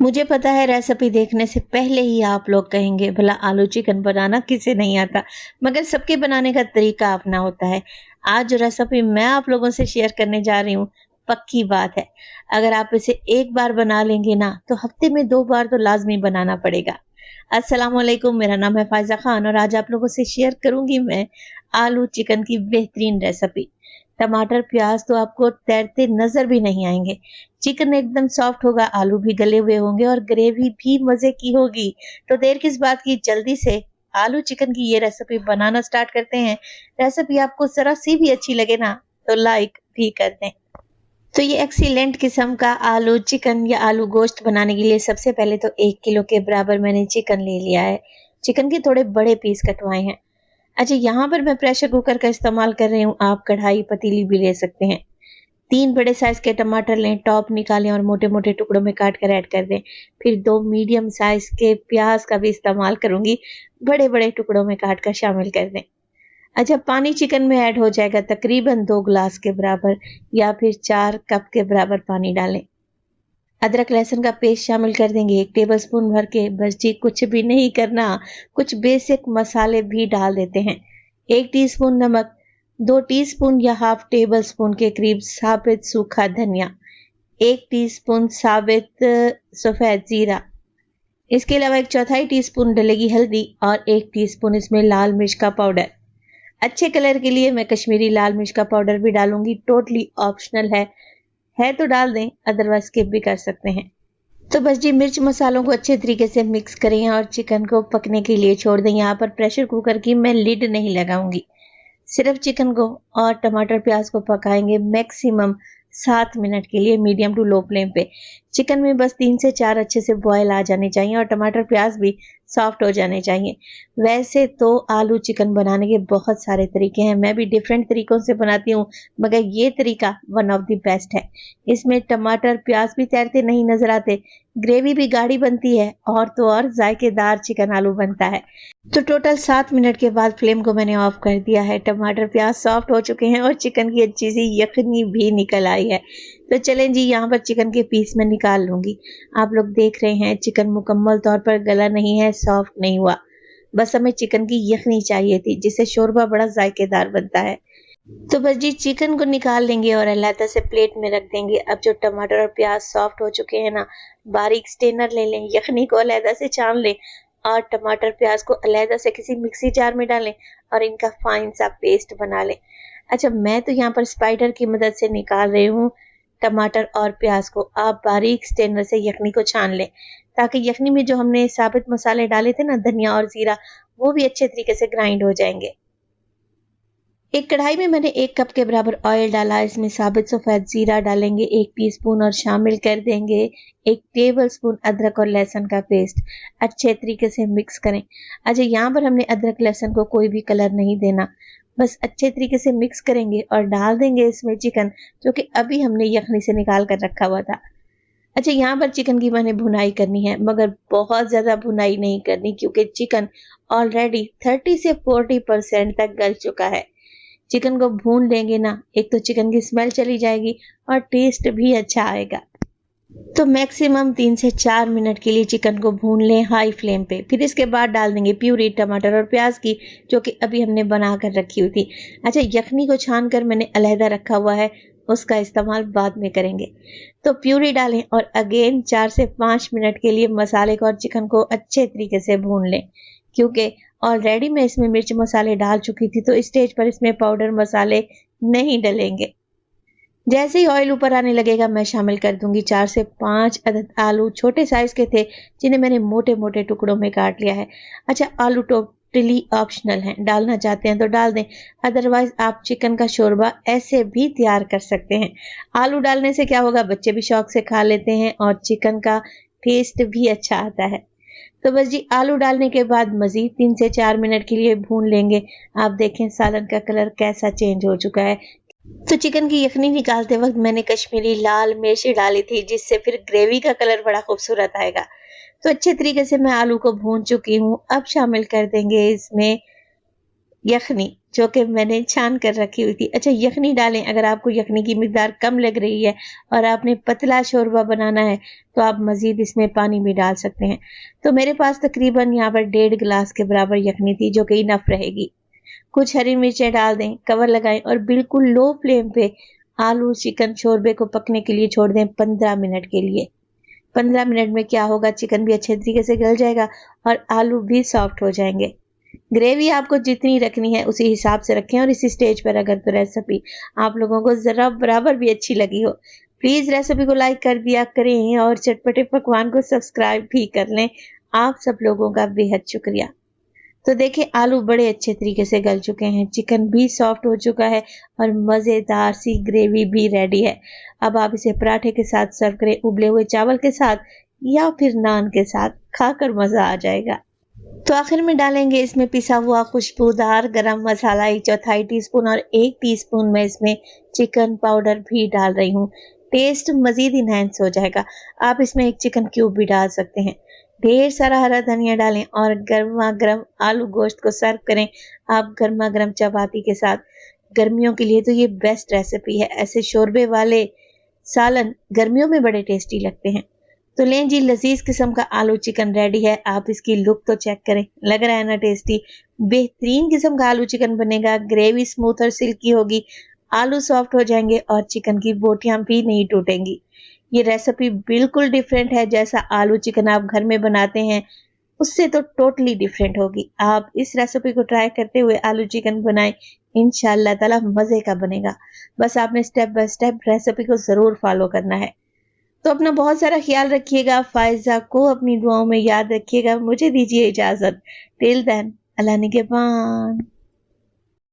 मुझे पता है रेसिपी देखने से पहले ही आप लोग कहेंगे भला आलू चिकन बनाना किसे नहीं आता, मगर सबके बनाने का तरीका अपना होता है। आज जो रेसिपी मैं आप लोगों से शेयर करने जा रही हूँ, पक्की बात है, अगर आप इसे एक बार बना लेंगे ना तो हफ्ते में 2 बार तो लाजमी बनाना पड़ेगा। अस्सलाम वालेकुम, मेरा नाम है फायजा खान और आज आप लोगों से शेयर करूंगी मैं आलू चिकन की बेहतरीन रेसिपी। टमाटर प्याज तो आपको तैरते नजर भी नहीं आएंगे। चिकन एकदम सॉफ्ट होगा, आलू भी गले हुए होंगे और ग्रेवी भी मजे की होगी। तो देर किस बात की, जल्दी से आलू चिकन की ये रेसिपी बनाना स्टार्ट करते हैं। रेसिपी आपको जरा सी भी अच्छी लगे ना तो लाइक भी कर दें। तो ये एक्सीलेंट किस्म का आलू चिकन या आलू गोश्त बनाने के लिए सबसे पहले तो 1 किलो के बराबर मैंने चिकन ले लिया है। चिकन के थोड़े बड़े पीस कटवाए हैं। अच्छा, यहाँ पर मैं प्रेशर कुकर का इस्तेमाल कर रही हूँ, आप कढ़ाई पतीली भी ले सकते हैं। 3 बड़े साइज के टमाटर लें, टॉप निकालें और मोटे मोटे टुकड़ों में काट कर ऐड कर दें। फिर 2 मीडियम साइज के प्याज का भी इस्तेमाल करूंगी, बड़े बड़े टुकड़ों में काट कर शामिल कर दें। अच्छा, पानी चिकन में ऐड हो जाएगा तकरीबन 2 गिलास के बराबर या फिर 4 कप के बराबर पानी डालें। अदरक लहसुन का पेस्ट शामिल कर देंगे 1 टेबलस्पून भर के। बस जी, कुछ भी नहीं करना, कुछ बेसिक मसाले भी डाल देते हैं। 1 टीस्पून नमक, 2 टीस्पून या हाफ टेबल स्पून के करीब साबित सूखा धनिया, 1 टीस्पून साबित सफेद जीरा। इसके अलावा 1/4 टीस्पून डलेगी हल्दी और 1 टीस्पून इसमें लाल मिर्च का पाउडर। अच्छे कलर के लिए मैं कश्मीरी लाल मिर्च का पाउडर भी डालूंगी, टोटली ऑप्शनल है तो डाल दें, अदरवाइज स्किप भी कर सकते हैं। तो बस जी, मिर्च मसालों को अच्छे तरीके से मिक्स करें और चिकन को पकने के लिए छोड़ दें। यहाँ पर प्रेशर कुकर की मैं लिड नहीं लगाऊंगी, सिर्फ चिकन को और टमाटर प्याज को पकाएंगे मैक्सिमम 7 मिनट के लिए मीडियम टू लो फ्लेम पे। चिकन में बस 3 से 4 अच्छे से बॉयल आ जाने चाहिए और टमाटर प्याज भी सॉफ्ट हो जाने चाहिए। वैसे तो आलू चिकन बनाने के बहुत सारे तरीके हैं, मैं भी डिफरेंट तरीकों से बनाती हूँ, मगर ये तरीका वन ऑफ द बेस्ट है। इसमें टमाटर प्याज भी तैरते नहीं नजर आते, ग्रेवी भी गाढ़ी बनती है और तो और जायकेदार चिकन आलू बनता है। तो टोटल 7 मिनट के बाद फ्लेम को मैंने ऑफ कर दिया है। टमाटर प्याज सॉफ्ट हो चुके हैं और चिकन की अच्छी सी यखनी भी निकल आई है। तो चलें जी, यहाँ पर चिकन के पीस में निकाल लूंगी। आप लोग देख रहे हैं चिकन मुकम्मल तौर पर गला नहीं है, सॉफ्ट नहीं हुआ, बस हमें चिकन की यखनी चाहिए थी जिससे शोरबा बड़ा जायकेदार बनता है। तो बस जी, चिकन को निकाल लेंगे और अलहदा से प्लेट में रख देंगे। अब जो टमाटर और प्याज सॉफ्ट हो चुके हैं ना, बारीक स्टेनर ले लें, यखनी को अलहदा से छान लें और टमाटर प्याज को अलहदा से किसी मिक्सी जार में डालें और इनका फाइन सा पेस्ट बना लें। अच्छा, मैं तो यहाँ पर स्पाइडर की मदद से निकाल रही हूँ टमाटर और प्याज को। आप बारीक स्टेनर से यखनी को छान लें ताकि यखनी में जो हमने साबित मसाले डाले थे ना, धनिया और जीरा, वो भी अच्छे तरीके से ग्राइंड हो जाएंगे। एक कढ़ाई में मैंने 1 कप के बराबर ऑयल डाला, इसमें साबित सफेद जीरा डालेंगे 1 टीस्पून और शामिल कर देंगे 1 टेबलस्पून अदरक और लहसुन का पेस्ट। अच्छे तरीके से मिक्स करें। अच्छा, यहाँ पर हमने अदरक लहसुन को कोई भी कलर नहीं देना, बस अच्छे तरीके से मिक्स करेंगे और डाल देंगे इसमें चिकन जो कि अभी हमने यखनी से निकाल कर रखा हुआ था। अच्छा, यहाँ पर चिकन की मैंने भुनाई करनी है, मगर बहुत ज्यादा भुनाई नहीं करनी क्योंकि चिकन ऑलरेडी 30 से 40% तक गल चुका है। चिकन को भून लेंगे ना, एक तो चिकन की स्मेल चली जाएगी और टेस्ट भी अच्छा आएगा। तो मैक्सिमम 3 से 4 मिनट के लिए चिकन को भून लें हाई फ्लेम पे। फिर इसके बाद डाल देंगे प्यूरी टमाटर और प्याज की जो कि अभी हमने बना कर रखी हुई थी। अच्छा, यखनी को छान कर मैंने अलहदा रखा हुआ है, उसका इस्तेमाल बाद में करेंगे। तो प्यूरी डालें और अगेन 4 से 5 मिनट के लिए मसाले को और चिकन को अच्छे तरीके से भून लें क्योंकि ऑलरेडी मैं इसमें मिर्च मसाले डाल चुकी थी, तो स्टेज पर इसमें पाउडर मसाले नहीं डलेंगे। जैसे ही ऑयल ऊपर आने लगेगा मैं शामिल कर दूंगी 4 से 5 अदद आलू, छोटे साइज के थे जिन्हें मैंने मोटे मोटे टुकड़ों में काट लिया है। अच्छा, आलू टोटली ऑप्शनल हैं, डालना चाहते हैं तो डाल दें, अदरवाइज आप चिकन का शोरबा ऐसे भी तैयार कर सकते हैं। आलू डालने से क्या होगा, बच्चे भी शौक से खा लेते हैं और चिकन का टेस्ट भी अच्छा आता है। तो बस जी, आलू डालने के बाद मजीद 3 से 4 मिनट के लिए भून लेंगे। आप देखें सालन का कलर कैसा चेंज हो चुका है। तो चिकन की यखनी निकालते वक्त मैंने कश्मीरी लाल मिर्च डाली थी जिससे फिर ग्रेवी का कलर बड़ा खूबसूरत आएगा। तो अच्छे तरीके से मैं आलू को भून चुकी हूँ। अब शामिल कर देंगे इसमें यखनी जो कि मैंने छान कर रखी हुई थी। अच्छा, यखनी डालें, अगर आपको यखनी की मिकदार कम लग रही है और आपने पतला शोरबा बनाना है तो आप मज़ीद इसमें पानी भी डाल सकते हैं। तो मेरे पास तकरीबन यहाँ पर 1.5 गिलास के बराबर यखनी थी, जो कि इनफ रहेगी। कुछ हरी मिर्चें डाल दें, कवर लगाएं और बिल्कुल लो फ्लेम पे आलू चिकन शोरबे को पकने के लिए छोड़ दें 15 मिनट के लिए। 15 मिनट में क्या होगा, चिकन भी अच्छे तरीके से गल जाएगा और आलू भी सॉफ्ट हो जाएंगे। ग्रेवी आपको जितनी रखनी है उसी हिसाब से रखें। और इसी स्टेज पर अगर तो रेसिपी आप लोगों को ज़रा बराबर भी अच्छी लगी हो, प्लीज़ रेसिपी को लाइक कर दिया करें और चटपटे पकवान को सब्सक्राइब भी कर लें। आप सब लोगों का बेहद शुक्रिया। तो देखिए, आलू बड़े अच्छे तरीके से गल चुके हैं, चिकन भी सॉफ्ट हो चुका है और मज़ेदार सी ग्रेवी भी रेडी है। अब आप इसे पराठे के साथ सर्व करें, उबले हुए चावल के साथ या फिर नान के साथ, खाकर मज़ा आ जाएगा। तो आखिर में डालेंगे इसमें पिसा हुआ खुशबूदार गरम मसाला 1/4 टीस्पून और 1 टीस्पून में इसमें चिकन पाउडर भी डाल रही हूँ। टेस्ट मज़ीद इन्हेंस हो जाएगा। आप इसमें एक चिकन क्यूब भी डाल सकते हैं। ढेर सारा हरा धनिया डालें और गर्मा गर्म आलू गोश्त को सर्व करें आप गर्मा गर्म चपाती के साथ। गर्मियों के लिए तो ये बेस्ट रेसिपी है। ऐसे शोरबे वाले सालन गर्मियों में बड़े टेस्टी लगते हैं। तो लें जी, लजीज किस्म का आलू चिकन रेडी है। आप इसकी लुक तो चेक करें, लग रहा है ना टेस्टी। बेहतरीन किस्म का आलू चिकन बनेगा, ग्रेवी स्मूथ और सिल्की होगी, आलू सॉफ्ट हो जाएंगे और चिकन की बोटियां भी नहीं टूटेंगी। ये रेसिपी बिल्कुल डिफरेंट है, जैसा आलू चिकन आप घर में बनाते हैं उससे तो टोटली डिफरेंट होगी। आप इस रेसिपी को ट्राई करते हुए आलू चिकन बनाएं, इंशाअल्लाह ताला मज़े का बनेगा। बस आपने स्टेप बाय स्टेप रेसिपी को ज़रूर फॉलो करना है। तो अपना बहुत सारा ख्याल रखिएगा। फायजा को अपनी दुआओं में याद रखिएगा। मुझे दीजिए इजाज़त। टिल देन, अल्लाह निगहबान।